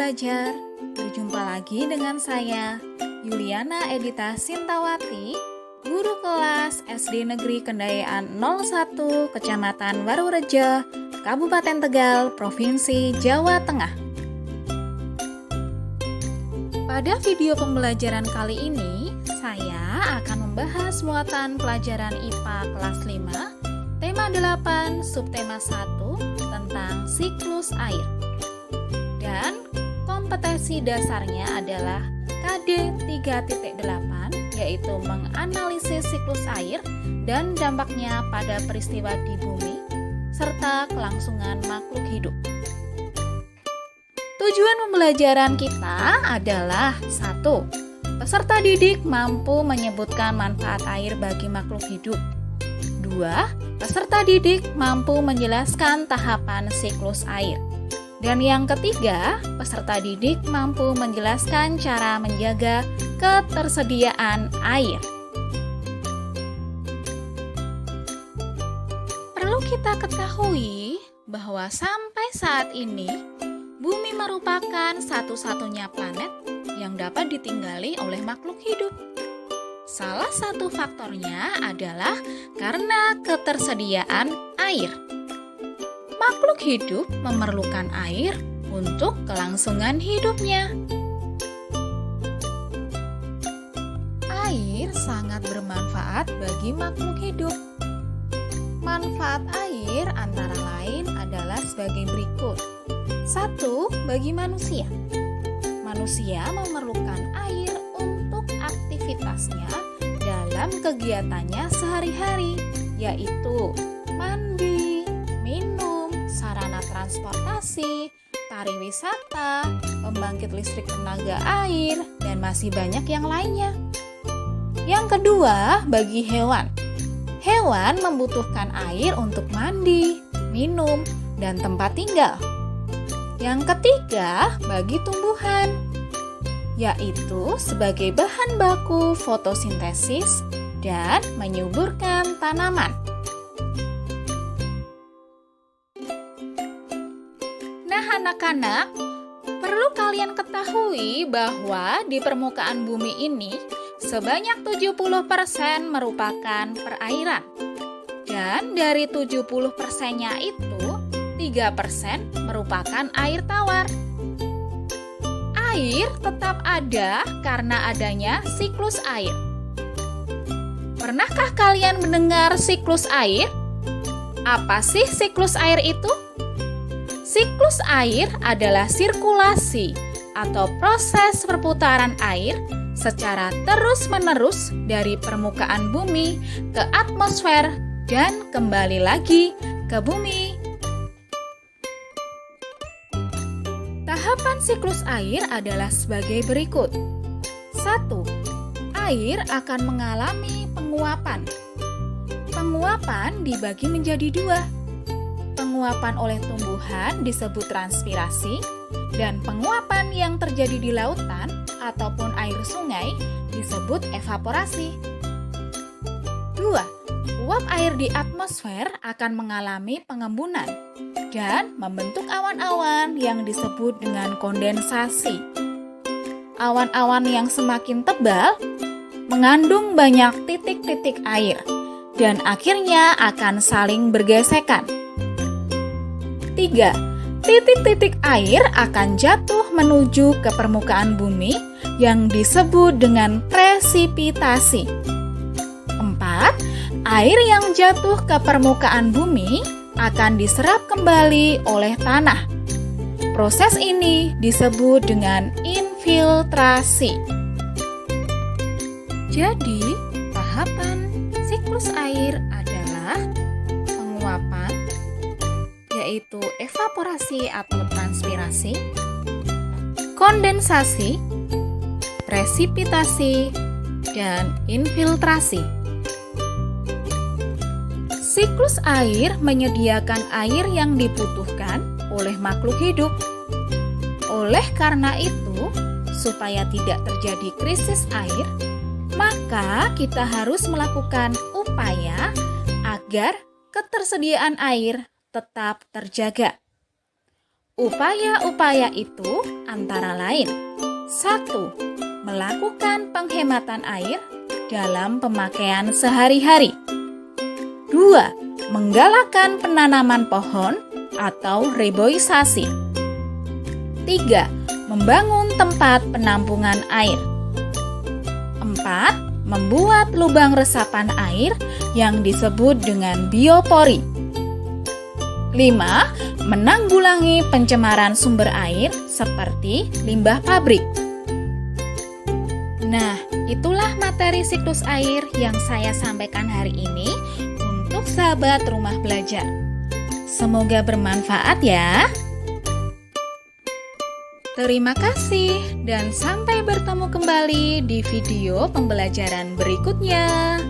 belajar. Berjumpa lagi dengan saya, Yuliana Edita Sintawati, guru kelas SD Negeri Kendayaan 01, Kecamatan Warurejo, Kabupaten Tegal, Provinsi Jawa Tengah. Pada video pembelajaran kali ini, saya akan membahas muatan pelajaran IPA kelas 5, tema 8, subtema 1, tentang siklus air. Dan kompetensi dasarnya adalah KD 3.8, yaitu menganalisis siklus air dan dampaknya pada peristiwa di bumi, serta kelangsungan makhluk hidup. Tujuan pembelajaran kita adalah 1. Peserta didik mampu menyebutkan manfaat air bagi makhluk hidup. 2. Peserta didik mampu menjelaskan tahapan siklus air. Dan yang ketiga, peserta didik mampu menjelaskan cara menjaga ketersediaan air. Perlu kita ketahui bahwa sampai saat ini, bumi merupakan satu-satunya planet yang dapat ditinggali oleh makhluk hidup. Salah satu faktornya adalah karena ketersediaan air. Makhluk hidup memerlukan air untuk kelangsungan hidupnya. Air sangat bermanfaat bagi makhluk hidup. Manfaat air antara lain adalah sebagai berikut. 1. Bagi manusia. Manusia memerlukan air untuk aktivitasnya dalam kegiatannya sehari-hari, yaitu mandi, minum, sarana transportasi, pariwisata, pembangkit listrik tenaga air, dan masih banyak yang lainnya. Yang kedua, bagi hewan. Hewan membutuhkan air untuk mandi, minum, dan tempat tinggal. Yang ketiga, bagi tumbuhan, yaitu sebagai bahan baku fotosintesis dan menyuburkan tanaman. Nah, anak-anak, perlu kalian ketahui bahwa di permukaan bumi ini sebanyak 70% merupakan perairan. Dan dari 70%-nya itu, 3% merupakan air tawar. Air tetap ada karena adanya siklus air. Pernahkah kalian mendengar siklus air? Apa sih siklus air itu? Siklus air adalah sirkulasi atau proses perputaran air secara terus-menerus dari permukaan bumi ke atmosfer dan kembali lagi ke bumi. Tahapan siklus air adalah sebagai berikut. 1. Air akan mengalami penguapan. Penguapan dibagi menjadi 2. Penguapan oleh tumbuhan disebut transpirasi, dan penguapan yang terjadi di lautan ataupun air sungai disebut evaporasi. 2. Uap air di atmosfer akan mengalami pengembunan dan membentuk awan-awan yang disebut dengan kondensasi. Awan-awan yang semakin tebal mengandung banyak titik-titik air dan akhirnya akan saling bergesekan. 3. Titik-titik air akan jatuh menuju ke permukaan bumi yang disebut dengan presipitasi. 4. Air yang jatuh ke permukaan bumi akan diserap kembali oleh tanah. Proses ini disebut dengan infiltrasi. Jadi, tahapan siklus air adalah penguapan, yaitu evaporasi atau transpirasi, kondensasi, presipitasi, dan infiltrasi. Siklus air menyediakan air yang dibutuhkan oleh makhluk hidup. Oleh karena itu, supaya tidak terjadi krisis air, maka kita harus melakukan upaya agar ketersediaan air tetap terjaga. Upaya-upaya itu antara lain: 1. Melakukan penghematan air dalam pemakaian sehari-hari. 2. Menggalakkan penanaman pohon atau reboisasi. 3. Membangun tempat penampungan air. 4. Membuat lubang resapan air yang disebut dengan biopori. 5. Menanggulangi pencemaran sumber air seperti limbah pabrik. Nah, itulah materi siklus air yang saya sampaikan hari ini untuk sahabat rumah belajar. Semoga bermanfaat ya. Terima kasih dan sampai bertemu kembali di video pembelajaran berikutnya.